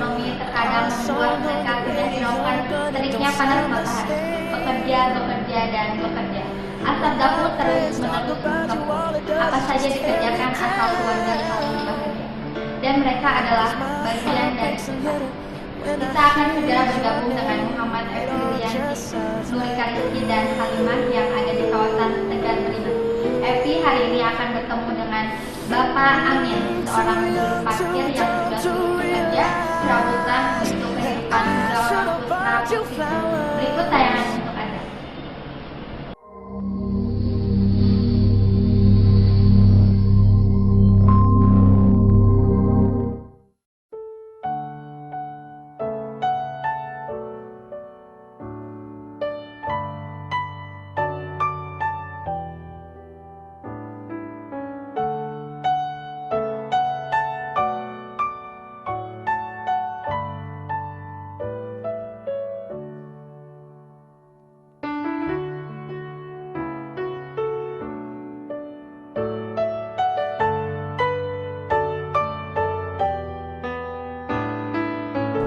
ekonomi terkadang membuat mereka tidak hiraukan teriknya panas matahari. Bekerja, bekerja, dan bekerja. Asap dapur terus-menerus mengepul. Apa saja dikerjakan asal keluarga selalu bahagia. Dan mereka adalah bagian dari kita. Kita akan segera bergabung dengan Muhammad Epilianti, Nuri Kariski, dan Halimah yang ada di kawasan Tegar Beriman. Epi hari ini akan bertemu dengan Bapak Amin, seorang juru parkir yang juga turut bekerja serabutan untuk kehidupan kedua orang putra putri. Berikut tayangan untuk Anda.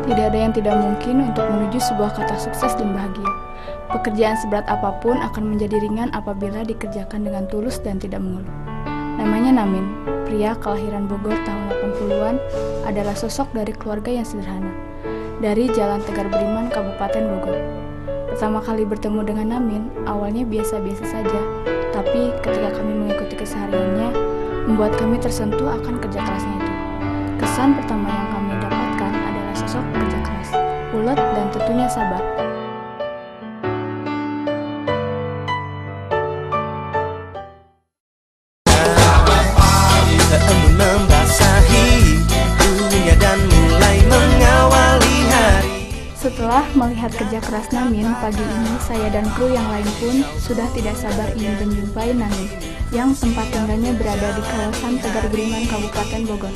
Tidak ada yang tidak mungkin untuk menuju sebuah kata sukses dan bahagia. Pekerjaan seberat apapun akan menjadi ringan apabila dikerjakan dengan tulus dan tidak mengeluh. Namanya Namin, pria kelahiran Bogor tahun 80-an, adalah sosok dari keluarga yang sederhana. Dari Jalan Tegar Beriman, Kabupaten Bogor. Pertama kali bertemu dengan Namin, awalnya biasa-biasa saja, tapi ketika kami mengikuti kesehariannya, membuat kami tersentuh akan kerja kerasnya itu. Kesan pertama yang kami dapatkan adalah sosok kerja keras, ulet, dan tentunya sabar. Setelah melihat kerja keras Namin, pagi ini saya dan kru yang lain pun sudah tidak sabar ingin menjumpai Namin, yang tempat tinggalnya berada di kawasan Tegar Beriman, Kabupaten Bogor.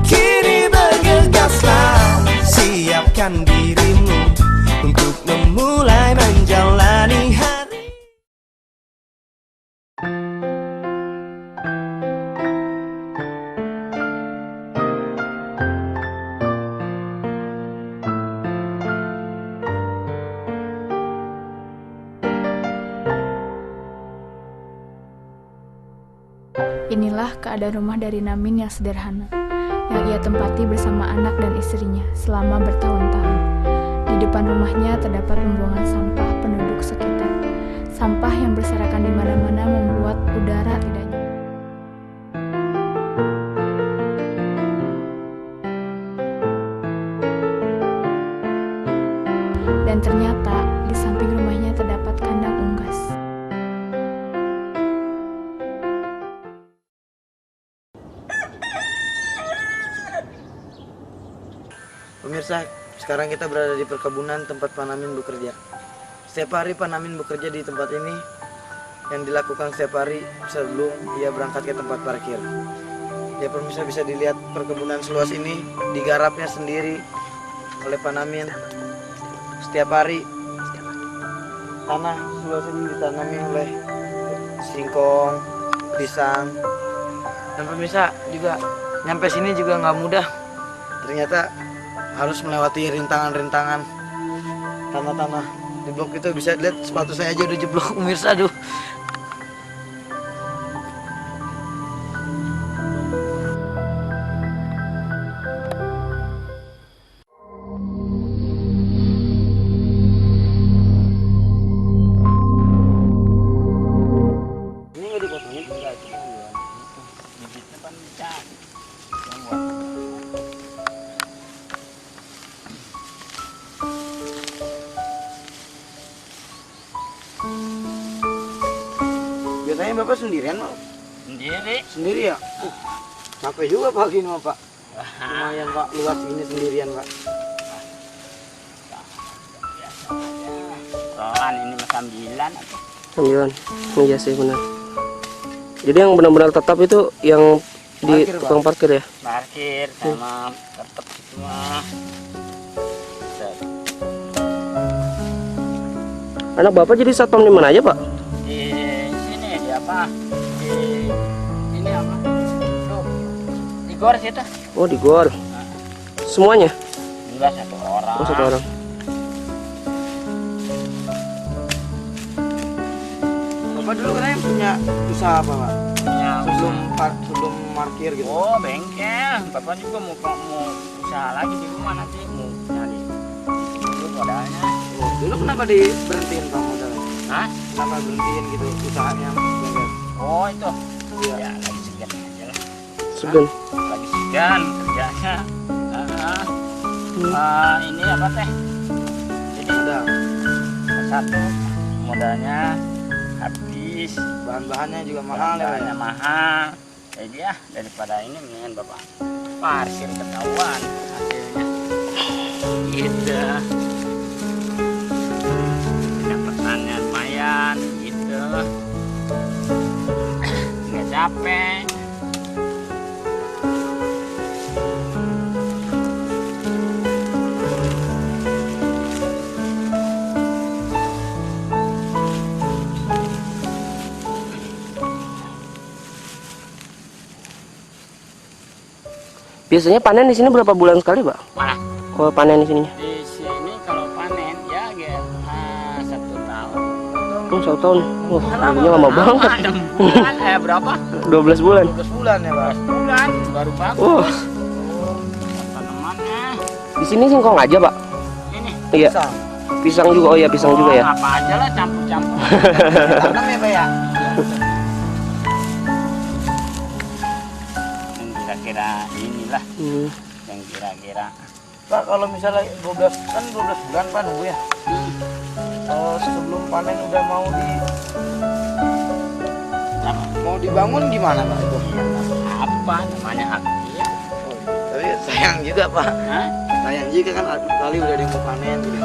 Kini bergegaslah, siapkan dirimu untuk memulai menjalani hari. Inilah keadaan rumah dari Namin yang sederhana, yang ia tempati bersama anak dan istrinya selama bertahun-tahun. Di depan rumahnya terdapat pembuangan sampah penduduk sekitar. Sampah yang berserakan di mana-mana membuat udara tidak nyaman. Dan ternyata di samping rumahnya terdapat kandang unggas. Pemirsa, sekarang kita berada di perkebunan tempat Pak Namin bekerja. Setiap hari Pak Namin bekerja di tempat ini, yang dilakukan setiap hari sebelum ia berangkat ke tempat parkir. Ya pemirsa, bisa dilihat perkebunan seluas ini digarapnya sendiri oleh Pak Namin. Setiap hari tanah seluas ini ditanami oleh singkong, pisang. Dan pemirsa juga nyampe sini juga nggak mudah. Ternyata harus melewati rintangan-rintangan tanah-tanah di blok itu. Bisa lihat sepatu saya aja udah jeblok pemirsa, aduh. Ini nggak dipotongin? Enggak, cuma bibitnya kan dicari. Biasanya Bapak sendirian, Pak? Sendiri ya? Capek juga pagi ini, Pak. Lumayan, Pak, luas ini sendirian, Pak. Soalnya ini mah sambilan atau? Sambilan, iya sih benar. Jadi yang benar-benar tetap itu yang di Parkir, tukang Pak. parkir ya? Parkir sama tetap semua. Anak Bapak jadi satpam di mana aja, Pak? Di sini di apa? Di ini apa? Tuh. Di gor situ. Oh, di Gor. Semuanya? Enggak, satu orang. Oh, satu orang. Bapak dulu katanya punya usaha apa, Pak? Punya Sebelum parkir gitu. Oh, bengkel. Bapak juga mau usaha lagi di rumah nanti mau nyari. Dulu modalnya. Oh, dulu kenapa diberhentiin Pak modalnya? Hah? Kenapa berhentiin gitu usahanya? Bengkel? Oh, itu. Iya. Ya, lagi segan aja lah. Segan. Lagi segan kerjanya. Ini apa teh? Jadi Ada. satu modalnya habis, Bahan-bahannya juga mahal ya, Pak. bahannya mahal. Jadi ya daripada ini mendingan Bapak parkir ketahuan hasilnya. Gitu. Pendapatannya lumayan gitu. Nggak capek. Biasanya panen di sini berapa bulan sekali, Pak? Mana? Kalau panen di sininya? Di sini kalau panen ya 1 tahun. Oh, 1 tahun. Wah, nunggunya lama banget. 6 bulan berapa? 12 bulan. 12 bulan ya, Pak. 12 bulan baru bagus. Wah, Tanamannya di sini singkong aja, Pak? ini. Iya. Pisang. Pisang juga. Oh iya, pisang juga ya. Apa aja lah campur-campur. Tanam ya, Pak ya? Yang kira-kira inilah Hmm. yang kira-kira. Pak, kalau misalnya 12 bulan Pak nunggu ya. Kalau sebelum panen udah mau dibangun gimana Pak itu? Apa namanya hak dia? Tapi sayang juga Pak. Hah? Sayang juga kan kali udah ada yang mau panen gitu.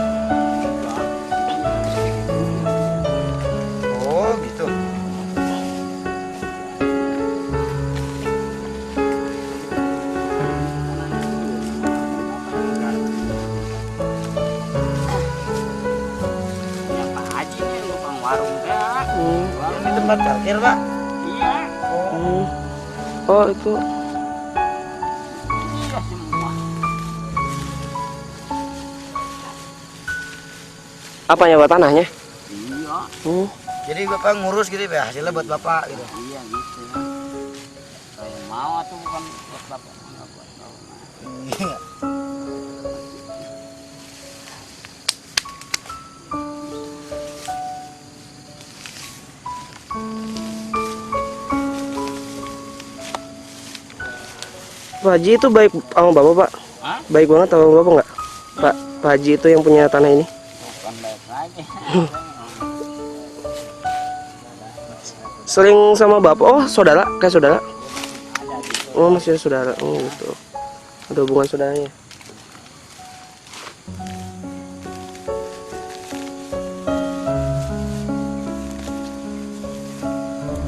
Oh gitu. Ya Pak Haji nih lubang warung dah. Ini tempat parkir Pak. Iya. Hmm. Oh, itu. Iya semua. Apanya, Pak, tanahnya? Iya. Hmm. Jadi Bapak ngurus gitu ya, hasilnya buat Bapak gitu. Iya gitu. Saya mau atau bukan buat bapak? Enggak buat bapak. Iya. Pak Haji itu baik sama Bapak, Pak? Hah? Baik banget sama Bapak nggak? Pak Haji itu yang punya tanah ini? Bukan baik lagi. Sering sama Bapak? Oh, saudara? Kayak saudara? Oh, masih saudara. Oh, gitu. Ada hubungan saudaranya.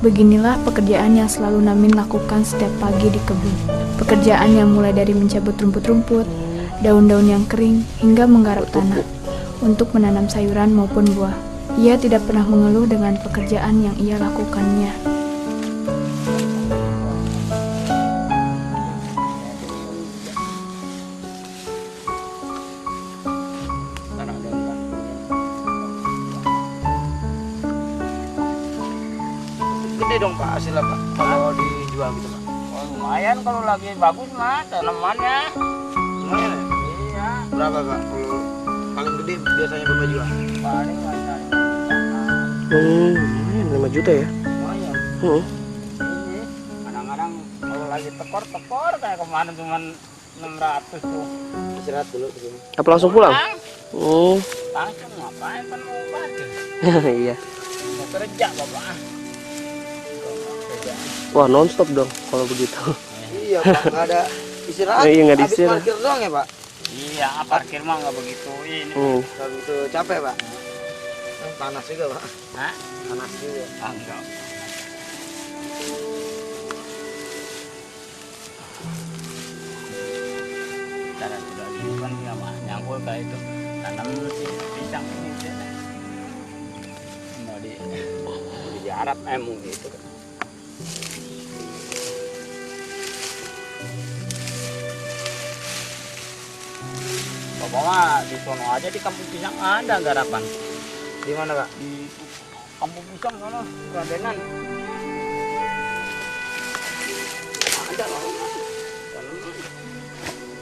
Beginilah pekerjaan yang selalu Namin lakukan setiap pagi di kebun. Pekerjaan yang mulai dari mencabut rumput-rumput, daun-daun yang kering, hingga menggarap tanah untuk menanam sayuran maupun buah. Ia tidak pernah mengeluh dengan pekerjaan yang ia lakukannya. Gede dong Pak hasilnya Pak kalau dijual gitu Pak. Oh, lumayan kalau lagi bagus mah tanamannya. Lumayan ya? Iya. Berapa Pak kalau paling gede biasanya Bapak jual? Paling ada 5 juta ya? lumayan. Hmm. Ini kadang-kadang kalau lagi tekor kayak kemarin cuman 600 tuh. Istirahat dulu di sini. Apa langsung pulang? Hmm. Langsung ngapain kan mau parkir? Iya. Mau kerja bapak. Kerja. Wah, nonstop dong kalau begitu. Iya Pak, nggak ada istirahat. Iya, nggak Habis diistirahat. parkir doang ya Pak? Iya, parkir mah nggak begitu ini. Nggak begitu capek Pak? Panas juga Pak. Hah? Panas juga. Ah, enggak. Cara sudah gitu kan dia mah nyangkul kayak itu tanam si pisang ini. di Arab emang gitu kan. Bapak mah di sono aja di Kampung Pisang ada garapan. Di mana, Pak? Di Kampung Pisang sono, Radenan. Ada loh.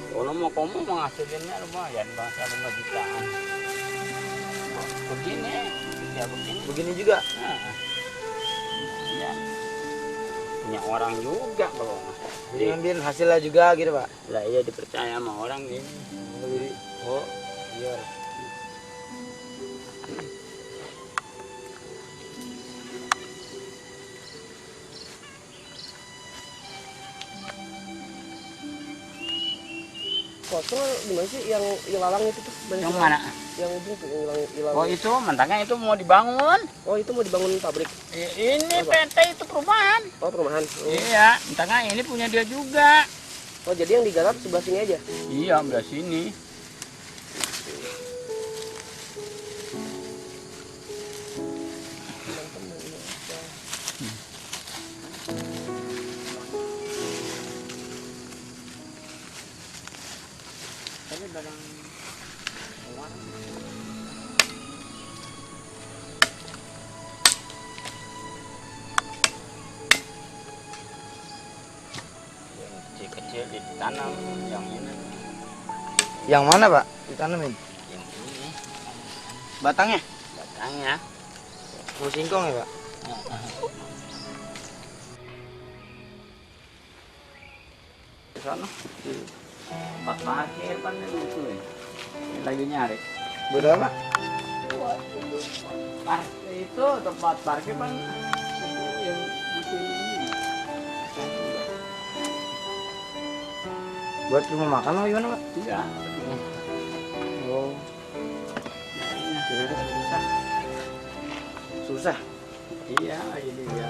Kalau mau kamu menghasilkannya lumayan, bangsa 5 jutaan. Begini, ya begini. Begini juga. Nah, ya. Punya orang juga kalau. Jadi ngambil hasilnya juga gitu, Pak. Lah iya dipercaya sama orang ini. Jadi, oh, iya. Kosong gimana sih yang ilalang itu tuh? Banyak Yang ilalang. mana? Yang ujung tuh yang ilalang. Oh itu mentangnya itu mau dibangun. Oh, itu mau dibangun pabrik. Ini Apa? PT itu perumahan. Oh, perumahan. Oh. Iya, mentangnya ini punya dia juga. Oh, jadi yang digarap sebelah sini aja. Iya, belah sini. Tapi barang kecil-kecil ditanam yang ini. Yang mana, Pak? Ditanamin. Yang ini Batangnya? batangnya. Mau singkong ya, Pak? Di sana tempat parkir kan itu ya. Ini lagi nyari. Betul, Pak? Parkir itu tempat parkir kan itu yang bikin ini. Buat rumah makan apa gimana, Pak? Iya. Oh, Nah, susah. susah. Iya, ini dia.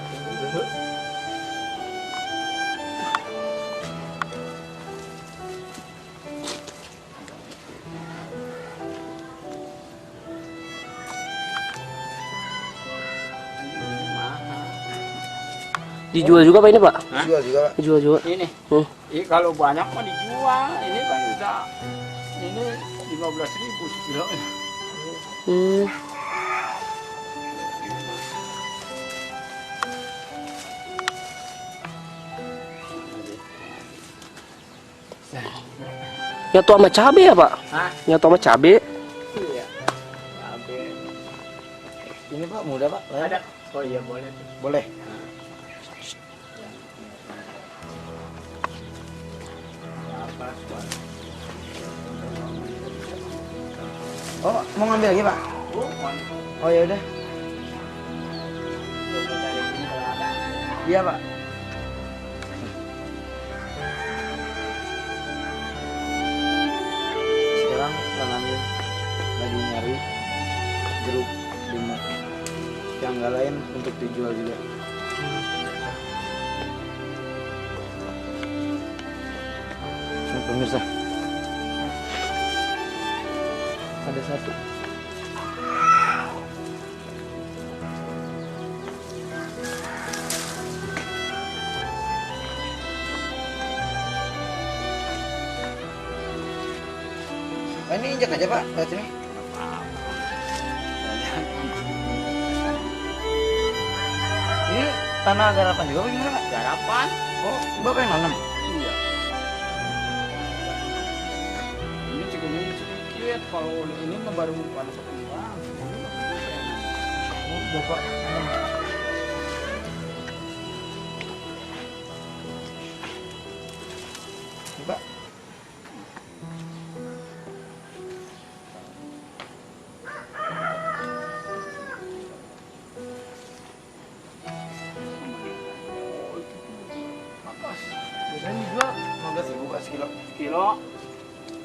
Dijual juga Pak ini, Pak? Hah? Jual juga, Pak. Dijual juga. Ini, Hmm. ini kalau banyak mah dijual. Ini kan bisa, ini 15.000 sekilo. Hmm. Nyatu sama cabe ya, Pak? Hah? Nyatu sama cabe. Iya. Cabe. Ini, Pak, mudah, Pak. Ada. Oh iya boleh. Boleh. Oh, mau ngambil lagi, Pak? Oh, ya udah. Iya, Pak. Sekarang Kang Amin lagi nyari jeruk limau yang nggak lain untuk dijual juga. Nah, pemirsa, ada satu. Oh, ini injak aja, Pak, lihat ini. Ini tanah garapan juga apa gimana, Pak? Garapan? Oh, Bapak yang nanam? Iya. Ini cekungnya sedikit. Kalau ini mah baru pada berkembang. Oh, Bapak nanam. Ini, Pak. Biasanya dijual 15.000, Pak, sekilo. Kilo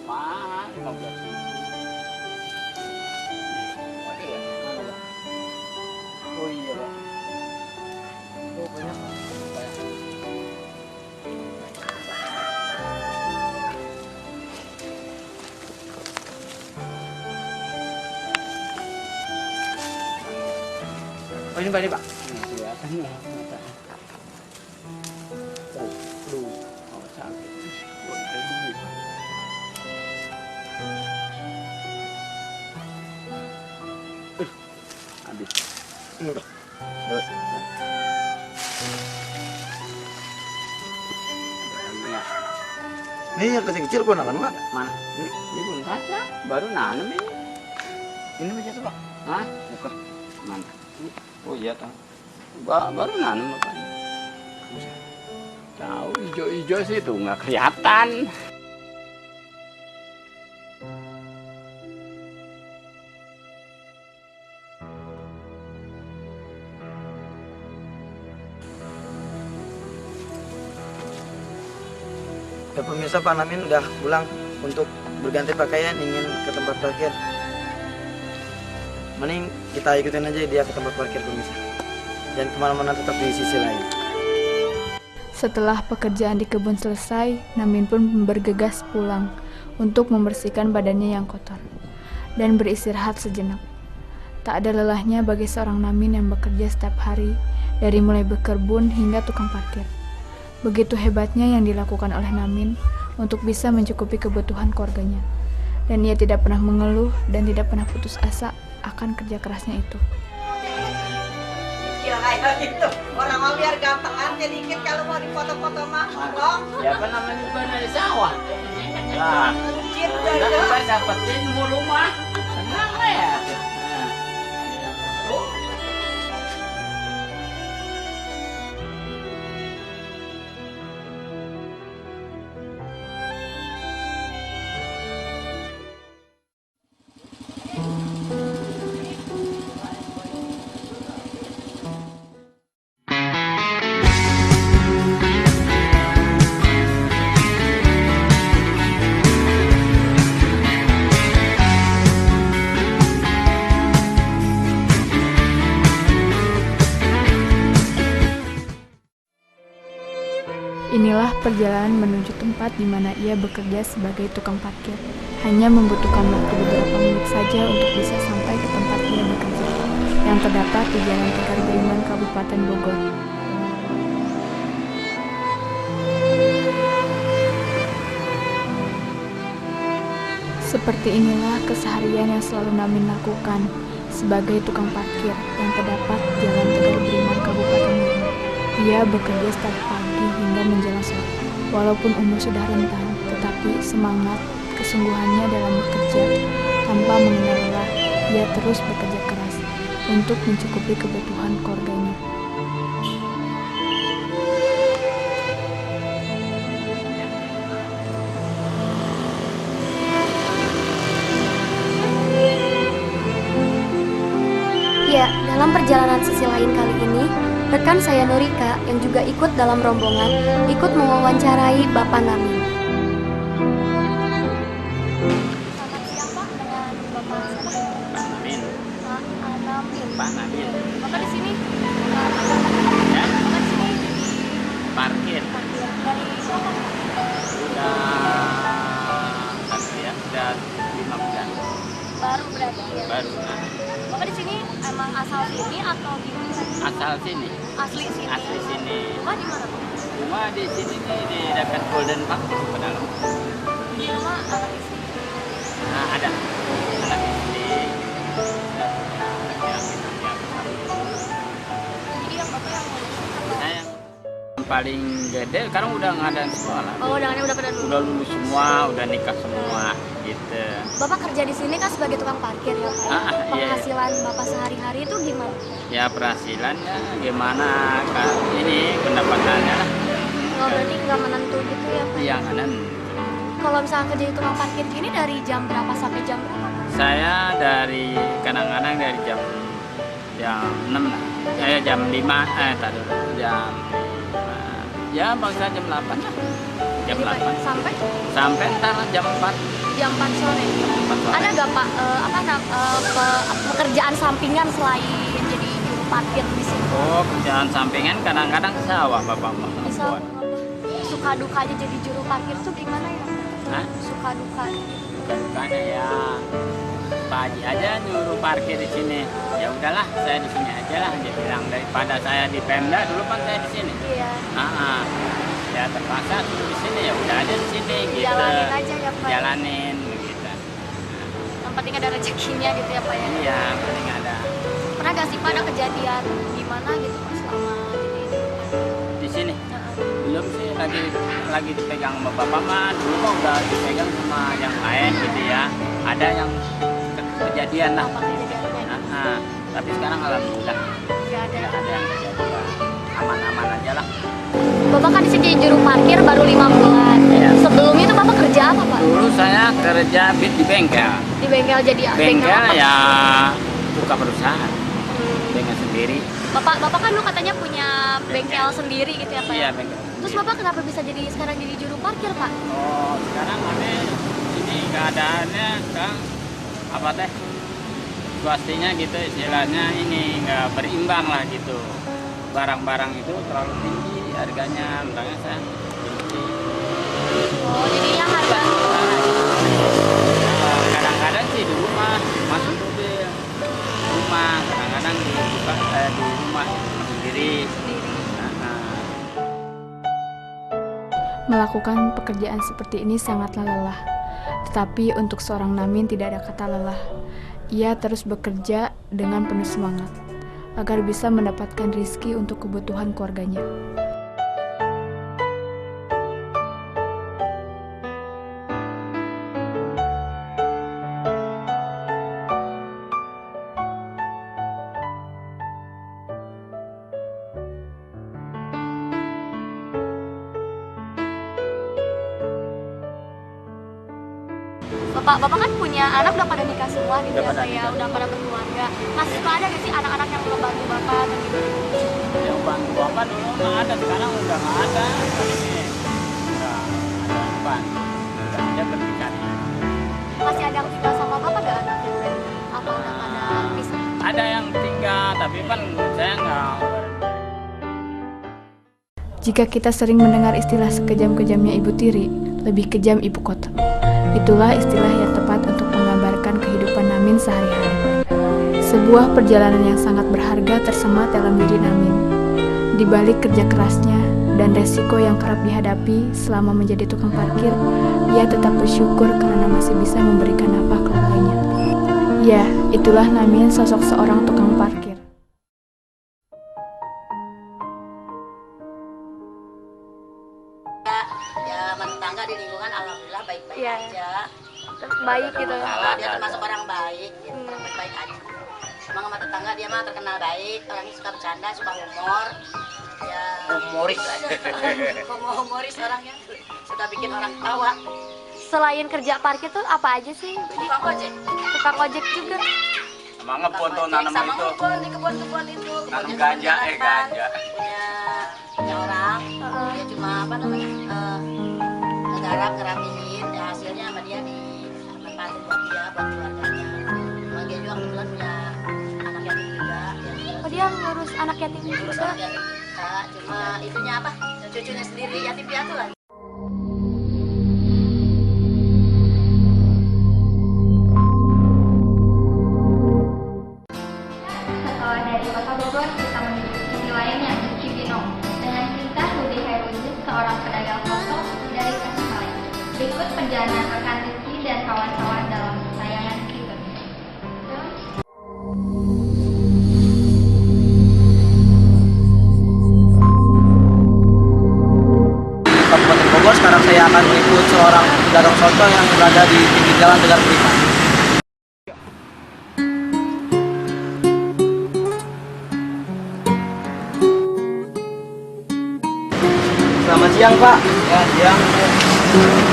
mahal 15.000. Oke ya. Oh iya, Pak. Oh, banyak, Pak. Oh ini Pak, ini Pak. Kelihatan ya mata. Aduh, oh, sakit. Boleh dulu, Pak. Habis. Ini Pak. Terus. Ya. Ini yang kecil-kecil kok nakan Pak? Mana? Ini belum saja, baru nanam ini. Ini macam apa Pak? Hah? Bukan. Mana? Oh iya tahu. Baru nanam apa? Tahu hijau-hijau sih itu nggak kelihatan. Ya pemirsa, Pak Namin udah pulang untuk berganti pakaian, ingin ke tempat parkir. Mending kita ikutin aja dia ke tempat parkir pemirsa. Dan kemana-mana tetap di sisi lain. Setelah pekerjaan di kebun selesai, Namin pun bergegas pulang untuk membersihkan badannya yang kotor dan beristirahat sejenak. Tak ada lelahnya bagi seorang Namin yang bekerja setiap hari, dari mulai berkebun hingga tukang parkir. Begitu hebatnya yang dilakukan oleh Namin untuk bisa mencukupi kebutuhan keluarganya. Dan ia tidak pernah mengeluh dan tidak pernah putus asa akan kerja kerasnya itu. Ya kayak gitu. Orang mau biar gampang aja dikit kalau mau dipoto-foto mah. Dong. Ya apa namanya juga dari sawah. Nah, Bucin udah dah ya. kita dapetin mulu mah. Tenang lah ya. Inilah perjalanan menuju tempat di mana ia bekerja sebagai tukang parkir. Hanya membutuhkan waktu beberapa menit saja untuk bisa sampai ke tempat ia bekerja, yang terdapat di Jalan Tegar Beriman, Kabupaten Bogor. Seperti inilah keseharian yang selalu Namin lakukan sebagai tukang parkir yang terdapat di Jalan Tegar Beriman, Kabupaten Bogor. Ia bekerja setiap pagi hingga menjelang sore. Walaupun umur sudah rentah, tetapi semangat kesungguhannya dalam bekerja tanpa mengenal lelah, ia terus bekerja keras untuk mencukupi kebutuhan keluarganya. Ya, dalam perjalanan sisi lain kali ini, rekan saya Norika yang juga ikut dalam rombongan ikut mewawancarai Bapak Namin. Selamat siang Pak, dengan Bapak siapa? Pak Namin. Namin. Pak Namin. Bapak di sini? Ya, Bapak di sini parkir. dari siapa? Udah 5 bulan. Baru berarti ya? Baru. Bapak di sini emang asal sini atau gimana? Asal sini. Asli sini? Asli sini. Rumah di mana Pak? Rumah di sini nih di dekat Golden Park ke dalam. Di rumah anak istri? Nah, ada anak istri. Jadi yang Bapak yang ngurusin apa? Nah, yang paling gede sekarang udah nggak ada yang sekolah. Oh, udah pada dulu. Udah lulus semua, udah nikah semua gitu. Bapak kerja di sini kan sebagai tukang parkir ya Pak? Ah, iya. Penghasilan Bapak sehari-hari itu gimana? Ya penghasilannya gimana kan ini pendapatannya lah. Oh, berarti nggak menentu gitu ya Pak? Yang kanan. Kalau misalnya kerja di tukang parkir gini dari jam berapa sampai jam berapa? Saya dari kadang-kadang dari jam 6 lah. Saya jam 5 tadi jam 5. Ya bangsa jam 8 lah. Jam 8 sampai entar lah jam 4. Jam 4 sore. 4 sore. Ada nggak Pak pekerjaan sampingan selain jadi juru parkir di sini? Oh, kerjaan sampingan kadang-kadang ke sawah Bapak mau Misal buat. suka dukanya jadi juru parkir tuh gimana ya? Hah? Suka duka gitu. duka-dukanya ya Pak Haji aja nyuruh parkir di sini. Ya udahlah, saya di sini aja lah, dia bilang, daripada saya di Pemda, dulu kan saya di sini. Iya. Ya terpaksa suruh di sini, ya udah aja di sini gitu. Jalanin aja ya Pak. Jalanin gitu. Yang penting ada rezekinya gitu ya Pak ya. Iya, paling ada. Pernah gak sih Pak ada kejadian gimana gitu Pak selama Di sini belum sih, lagi dipegang sama bapak mah, dulu mah udah dipegang sama yang lain gitu ya. Ada yang kejadian lah. Tapi sekarang alhamdulillah nggak ada? nggak ada yang kejadian, aman-aman aja lah. Bapak kan di sini jadi juru parkir baru 5 bulan. Iya. Sebelumnya itu Bapak kerja apa Pak? Dulu saya kerja di bengkel. Di bengkel jadi Bengkel apa? ya buka perusahaan, bengkel sendiri. Bapak kan lu katanya punya bengkel sendiri gitu ya Pak? Iya, Ya? bengkel. Terus Bapak kenapa bisa sekarang jadi juru parkir Pak? Oh, sekarang aneh ini keadaannya kan apa teh? Swastinya gitu istilahnya ini nggak berimbang lah gitu. Barang-barang itu terlalu tinggi harganya, makanya saya berhenti. Oh, jadinya harga Kadang-kadang sih di rumah masuk mobil rumah, kadang-kadang di rumah sendiri. Melakukan pekerjaan seperti ini sangatlah lelah. Tetapi untuk seorang Namin tidak ada kata lelah. Ia terus bekerja dengan penuh semangat agar bisa mendapatkan rezeki untuk kebutuhan keluarganya. Bapak kan punya anak udah pada nikah semua gitu ya Pak ya, udah pada berkeluarga. Masih suka ada gak sih anak-anak yang membantu Bapak atau gitu? Yang bantu Bapak dulu nggak ada, sekarang udah nggak ada. Ini udah ada depan, udah ada berpisah. Masih ada yang tinggal sama Bapak gak anaknya? Apa udah pada pisah? Ada yang tinggal, tapi kan saya nggak. Jika kita sering mendengar istilah sekejam-kejamnya ibu tiri, lebih kejam ibu kota. Itulah istilah yang tepat untuk menggambarkan kehidupan Namin sehari-hari. Sebuah perjalanan yang sangat berharga tersemat dalam diri Namin. Di balik kerja kerasnya dan resiko yang kerap dihadapi selama menjadi tukang parkir, ia tetap bersyukur karena masih bisa memberikan nafkah keluarganya. Ya, itulah Namin, sosok seorang tukang parkir. Ya, tetangga di lingkungan alhamdulillah baik-baik Iya. aja. Baik gitu. Dia termasuk orang baik, gitu. Baik-baik aja. Emang sama tetangga dia mah terkenal baik, orangnya suka bercanda, suka humor. Ya, Humoris. humoris orangnya, suka bikin orang tawa. Selain kerja parkir tuh apa aja sih? Tukang ojek. Tukang ojek juga. Sama ngebon tuh nanam sama itu. ngebon di kebun-kebun itu. Nanam Kebunnya ganja, jalan, ganja. punya orang. Dia cuma apa namanya? Ngerap-ngerapiin, ya hasilnya sama dia dimanfaatin buat dia, buat keluarganya. Emang dia juga kebetulan punya anak yatim juga. Oh, dia ngurus anak yatim Ngurus juga. anak yatim juga, cuma itunya apa? Cucunya sendiri yatim piatu lah. Setelah dari Kota Bogor, kita menuju ke sisi lainnya, Cibinong. Dengan cerita Budi Hairudin, seorang pedagang foto dari Tasikmalaya. Berikut perjalanan rekan Rizky dan kawan-kawan dalam tayangan kita. Kabupaten Bogor. Sekarang saya akan mengikut seorang pedagang soto yang berada di pinggir jalan Tegar Prima. Selamat siang Pak. Ya siang.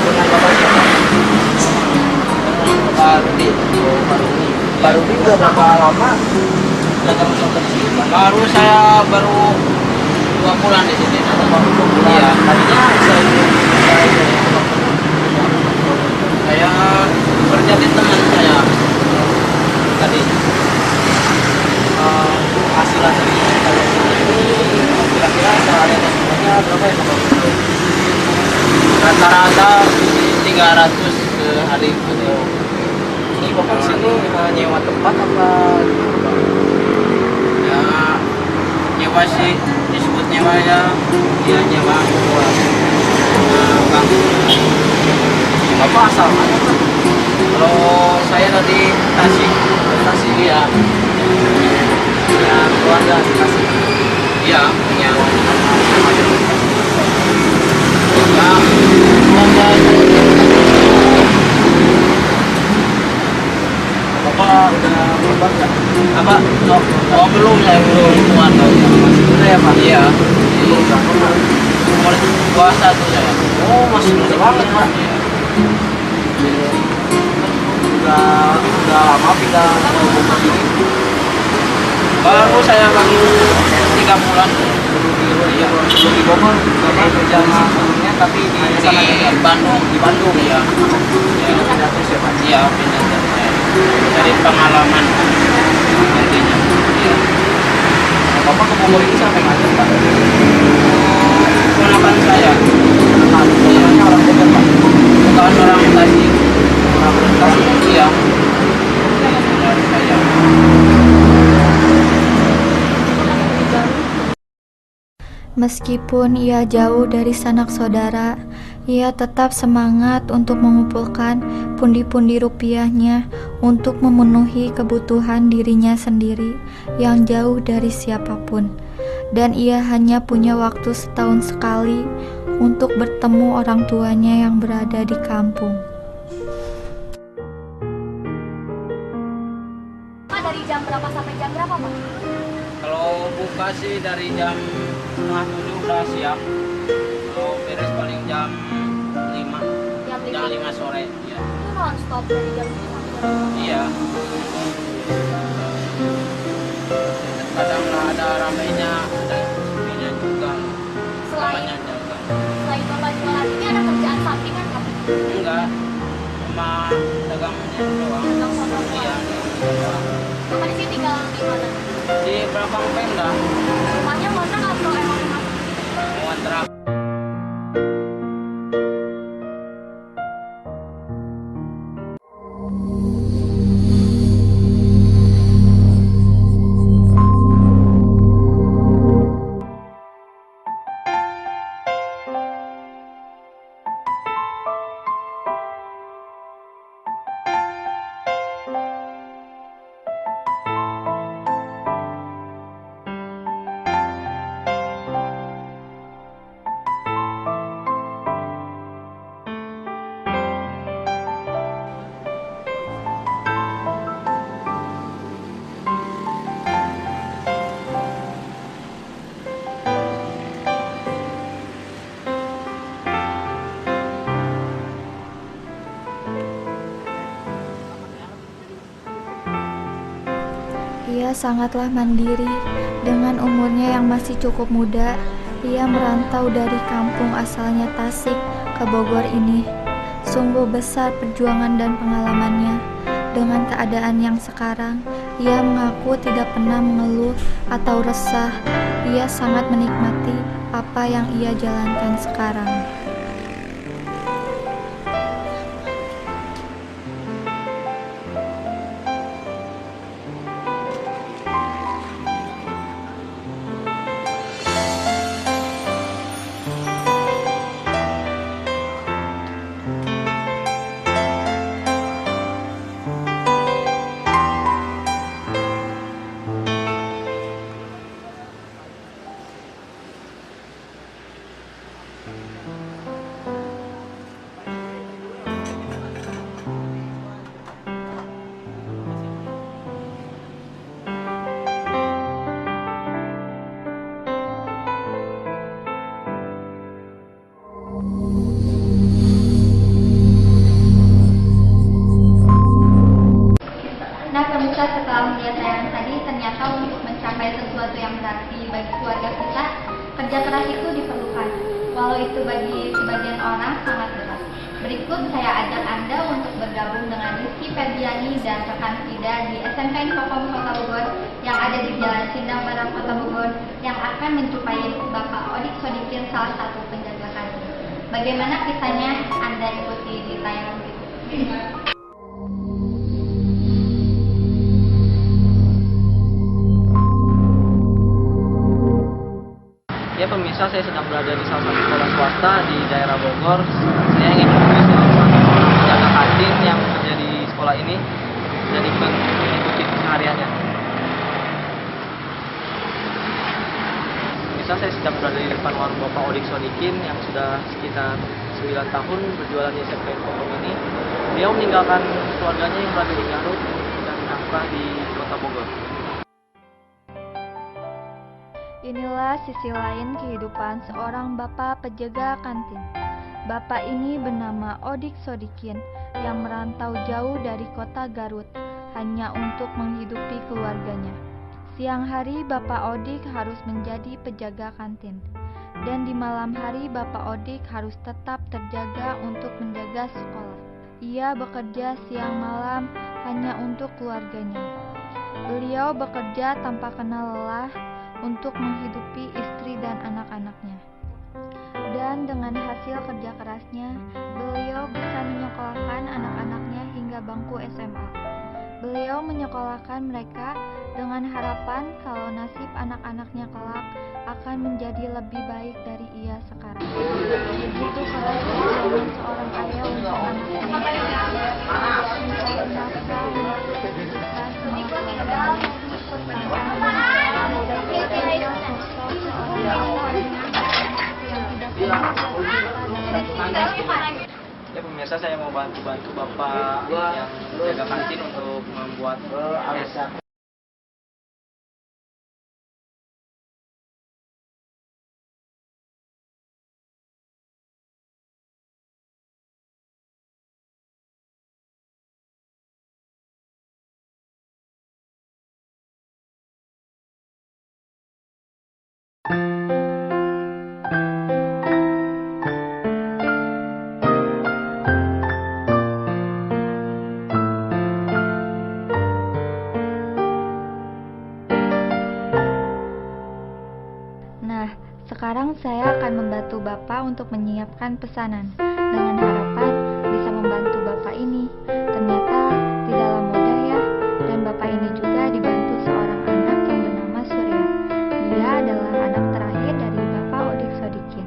Dengan Bapak siapa? Pak Rudi. Pak Rudi udah berapa lama dagang soto di sini Pak? Baru saya baru 2 bulan di sini. Iya. Tadinya Saya kerja di teman saya. tadi penghasilan dari kira-kira sehari semuanya berapa ya Pak? Rata-rata 300 sehari. Bapak di sini nyewa tempat apa? Ya, nyewa sih, disebut nyewa ya, dia nyewa buat bangun. Bapak asal mana, Pak? Kalau saya dari Tasik, Tasik ya. ya keluarga di Tasik. Iya, punya. Ya, keluarga Bapak udah berobat nggak? apa? Oh, belum saya belum keluarga ya. Masih muda ya, Pak? Iya, Umur berapa, Pak? umur puasa tuh saya. Oh, masih muda banget, Pak. Iya. Udah lama pindah ke Bogor ini. Baru saya baru 3 bulan. Iya. Belum di Bogor, Bapak kerja sebelumnya tapi di sana juga. Di Bandung. Di Bandung. Iya. Iya, pindah terus ya, Pak? Iya, pindah terus saya. Dari pengalaman nantinya. Iya. Bapak ke Bogor ini sampai mana, Pak? Keponakan saya. Nah, orangnya orang Bogor, Pak. Bukan orang Tasik. Orang Tasik. Iya. Dari saya. Meskipun ia jauh dari sanak saudara, ia tetap semangat untuk mengumpulkan pundi-pundi rupiahnya untuk memenuhi kebutuhan dirinya sendiri yang jauh dari siapapun. Dan ia hanya punya waktu setahun sekali untuk bertemu orang tuanya yang berada di kampung. Dari jam berapa sampai jam berapa, Pak? Kalau buka sih dari jam 6:30 udah siap. Kalau beres paling jam 5. Jam 5 sore. Iya. Itu non-stop dari jam 7 sampai jam 5. Iya. Kadang ada ramainya, ada sepinya juga. Namanya jaga. Selain Bapak jualan ini ada kerjaan sampingan nggak? Enggak. Cuma dagangnya doang. Dagang sodor Iya. doang. Bapak di sini tinggal di mana? Di Belakang Pemda. Rumahnya kontrak atau emang rumah? Kontrak. Ia sangatlah mandiri. Dengan umurnya yang masih cukup muda, ia merantau dari kampung asalnya Tasik ke Bogor ini. Sungguh besar perjuangan dan pengalamannya. Dengan keadaan yang sekarang, ia mengaku tidak pernah mengeluh atau resah. Ia sangat menikmati apa yang ia jalankan sekarang. Nah, pemirsa, setelah melihat tayangan tadi, ternyata untuk mencapai sesuatu yang berarti bagi keluarga kita, kerja keras itu diperlukan. Walau itu bagi sebagian orang sangat berat. Berikut saya ajak Anda untuk bergabung dengan Rizky Ferdiani dan rekan Frida di SMK Infokom Kota Bogor yang ada di Jalan Sindang Barat Kota Bogor yang akan menjumpai Bapak Odik Sodikin, salah satu penjaga kami. Bagaimana kisahnya? Anda ikuti di tayangan berikut. Ya pemirsa, saya sedang berada di salah satu sekolah swasta di daerah Bogor. Saya ingin menemui seorang penjaga kantin yang bekerja di sekolah ini dan mengikuti kesehariannya. Pemirsa, saya sedang berada di depan warung Bapak Odik Sodikin yang sudah sekitar 9 tahun berjualan di SMK Infocom ini. Dia meninggalkan keluarganya yang berada di Garut dan nafkah di kota Bogor. Inilah sisi lain kehidupan seorang bapak penjaga kantin. Bapak ini bernama Odik Sodikin yang merantau jauh dari kota Garut hanya untuk menghidupi keluarganya. Siang hari Bapak Odik harus menjadi penjaga kantin, dan di malam hari Bapak Odik harus tetap terjaga untuk menjaga sekolah. Ia bekerja siang malam hanya untuk keluarganya. Beliau bekerja tanpa kenal lelah untuk menghidupi istri dan anak-anaknya. Dan dengan hasil kerja kerasnya, beliau bisa menyekolahkan anak-anaknya hingga bangku SMA. Beliau menyekolahkan mereka dengan harapan kalau nasib anak-anaknya kelak akan menjadi lebih baik dari ia sekarang. Begitu keras perjuangan seorang ayah untuk anaknya, mencari nafkah untuk kehidupan semua keluarganya. Ya pemirsa, saya mau bantu Bapak yang jaga kantin untuk membuat es. Nah, sekarang saya akan membantu Bapak untuk menyiapkan pesanan dengan harapan bisa membantu Bapak ini. Ternyata tidaklah mudah ya, dan Bapak ini juga dibantu seorang anak yang bernama Surya. Dia adalah anak terakhir dari Bapak Odik Sodikin.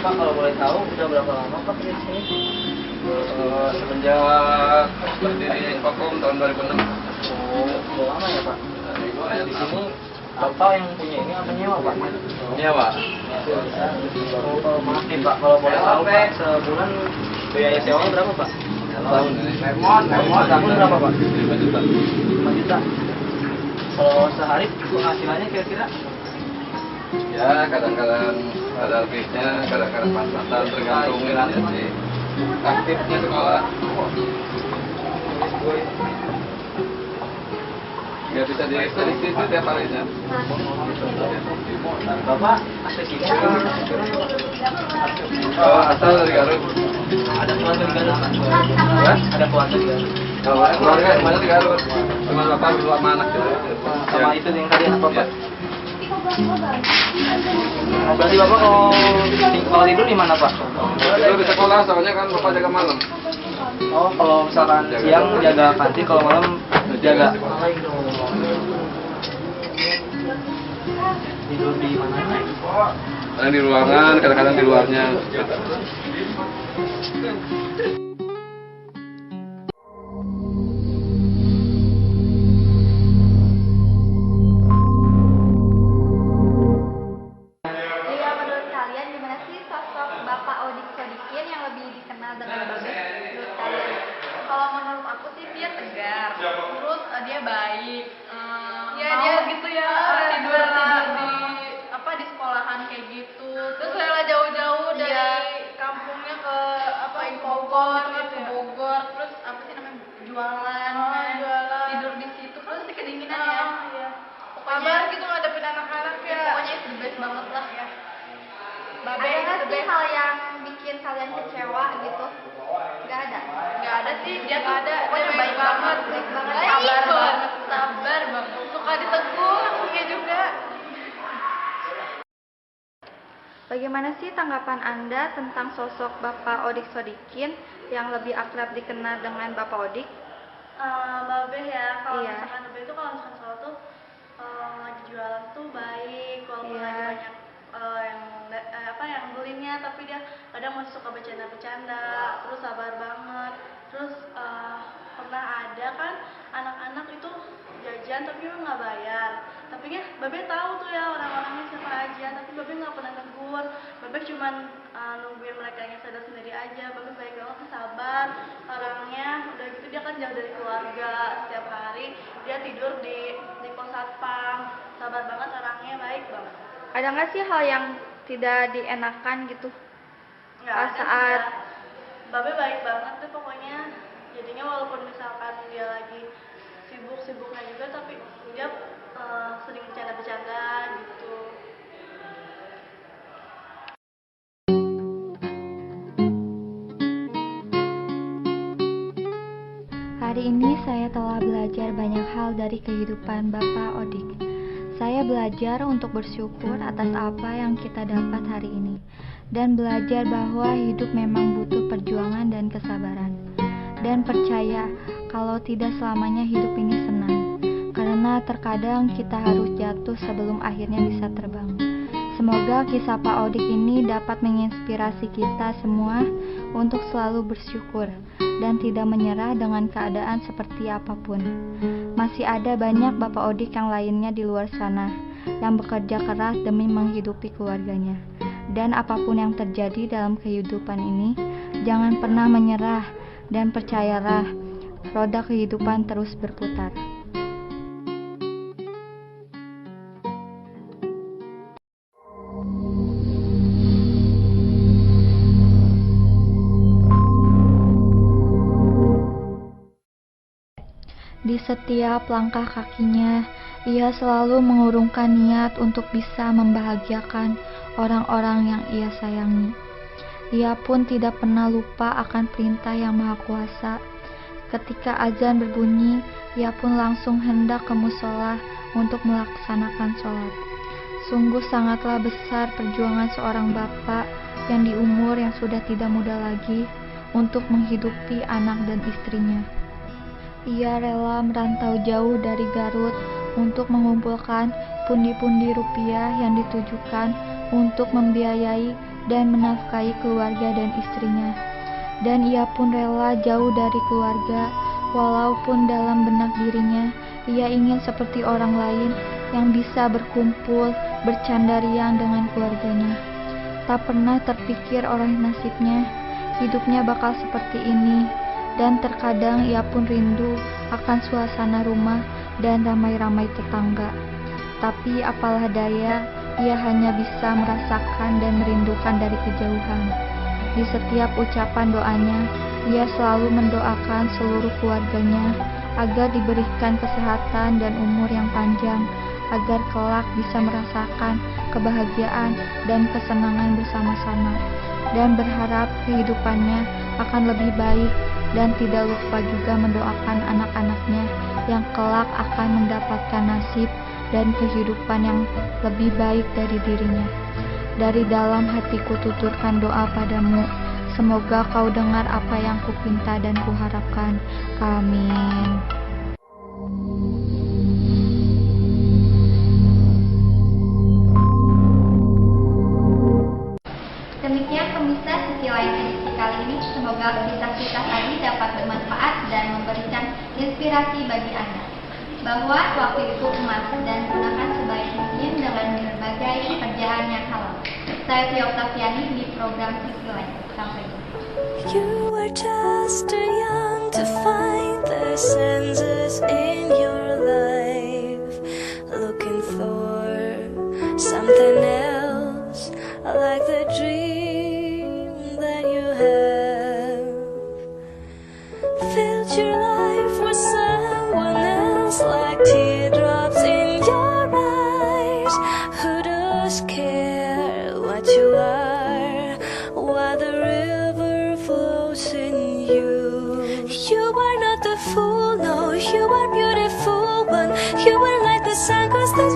Pak, kalau boleh tahu udah berapa lama Pak kerja di sini? Semenjak berdiri Infocom tahun 2006. Oh, udah lama ya Pak? Di sini Bapak yang punya ini apa nyewa Pak? Nyewa. Oh, maaf nih Pak, kalau boleh tahu Pak, sebulan biaya sewanya berapa Pak? Sebulan berapa Pak? 5 juta. 5 juta. Kalau sehari penghasilannya kira-kira? Ya, kadang-kadang ada lebihnya, kadang-kadang pas-pasan, tergantung ini sih. Aktifnya sekolah. Nggak bisa diprediksi tiap harinya. Bapak asli sini kan? Asal dari Garut. Ada keluarga di Garut Pak? Ya? Ada keluarga di Garut? Keluarga semuanya di Garut. Cuma bapak dua sama anak juga. Sama itu yang tadi anak Bapak? Oh, berarti Bapak kalau tidur di mana Pak? Tidur di sekolah, soalnya kan Bapak jaga malam. Oh, kalau misalkan siang jaga kantin, kalau malam jaga. Tidur di mana? Kadang di ruangan, kadang-kadang di luarnya. Iya, menurut kalian gimana sih sosok Bapak Odik Sodikin yang lebih dikenal dengan Babe? Menurut kalian? Kalau menurut aku sih dia tegar, terus dia baik, ya mau dia gitu ya tidur di sekolahan kayak gitu, terus rela jauh-jauh dari kampungnya ke Bogor gitu ke Bogor, terus apa sih namanya jualan, tidur di situ, terus di kedinginan ya, pokoknya gitu ngadepin anak-anak ya, pokoknya itu the best banget lah ya. Babe Ada nggak the sih best. hal yang bikin kalian kecewa gitu? Nggak ada. Nggak ada sih, dia tuh ada, pokoknya dia baik banget, sabar banget, suka ditegur, iya juga. Bagaimana sih tanggapan Anda tentang sosok Bapak Odik Sodikin yang lebih akrab dikenal dengan Bapak Odik? Babe ya, kalau Iya. misalkan Babe itu kalau misalkan selalu tuh lagi jualan tuh baik, walaupun Iya. lagi banyak yang belinya, tapi dia kadang masih suka bercanda-bercanda, terus sabar banget, terus pernah ada kan anak-anak itu jajan tapi nggak bayar, tapi kan Babe tahu tuh ya orang-orangnya siapa aja, tapi Babe nggak pernah negur, Babe cuman nungguin mereka yang sadar sendiri aja. Babe baik banget, sabar orangnya, udah gitu dia kan jauh dari keluarga, setiap hari dia tidur di pos satpam, sabar banget orangnya, baik banget. Ada nggak sih hal yang tidak dienakan gitu? Nggak ada sih Saat ya. Babe baik banget tuh pokoknya, jadinya walaupun misalkan dia lagi sibuk-sibuknya juga, tapi dia sering bercanda-bercanda gitu. Hari ini saya telah belajar banyak hal dari kehidupan Bapak Odik. Saya belajar untuk bersyukur atas apa yang kita dapat hari ini, dan belajar bahwa hidup memang butuh perjuangan dan kesabaran. Dan percaya kalau tidak selamanya hidup ini senang, karena terkadang kita harus jatuh sebelum akhirnya bisa terbang. Semoga kisah Pak Odik ini dapat menginspirasi kita semua untuk selalu bersyukur dan tidak menyerah dengan keadaan seperti apapun. Masih ada banyak Bapak Odik yang lainnya di luar sana yang bekerja keras demi menghidupi keluarganya. Dan apapun yang terjadi dalam kehidupan ini, jangan pernah menyerah dan percayalah, roda kehidupan terus berputar. Di setiap langkah kakinya, ia selalu mengurungkan niat untuk bisa membahagiakan orang-orang yang ia sayangi. Ia pun tidak pernah lupa akan perintah yang Maha Kuasa. Ketika azan berbunyi, ia pun langsung hendak ke musola untuk melaksanakan sholat. Sungguh sangatlah besar perjuangan seorang bapak yang di umur yang sudah tidak muda lagi untuk menghidupi anak dan istrinya. Ia rela merantau jauh dari Garut untuk mengumpulkan pundi-pundi rupiah yang ditujukan untuk membiayai dan menafkahi keluarga dan istrinya. Dan ia pun rela jauh dari keluarga, walaupun dalam benak dirinya ia ingin seperti orang lain yang bisa berkumpul, bercanda riang dengan keluarganya. Tak pernah terpikir oleh nasibnya, hidupnya bakal seperti ini. Dan terkadang ia pun rindu akan suasana rumah dan ramai-ramai tetangga. Tapi apalah daya, ia hanya bisa merasakan dan merindukan dari kejauhan. Di setiap ucapan doanya, ia selalu mendoakan seluruh keluarganya agar diberikan kesehatan dan umur yang panjang, agar kelak bisa merasakan kebahagiaan dan kesenangan bersama-sama, dan berharap kehidupannya akan lebih baik, dan tidak lupa juga mendoakan anak-anaknya yang kelak akan mendapatkan nasib dan kehidupan yang lebih baik dari dirinya. Dari dalam hatiku tuturkan doa padamu, semoga kau dengar apa yang kupinta dan kuharapkan. Amin. Demikian pemirsa sesi lain edisi kali ini. Semoga kisah-kisah tadi dapat bermanfaat dan memberikan inspirasi bagi Anda. Bahwa waktu itu emas dan gunakan sebaik mungkin dengan berbagai pekerjaan yang halal. Saya Tia Oktaviani di program sesi lain. Sampai jumpa. You were just too young to find the senses in your life, looking for something else like the dream that you have. Filled your life with someone else, like teardrops in your eyes. Who does care what you are while the river flows in you? You are not the fool, no, you are beautiful one. You are like the sun, 'cause the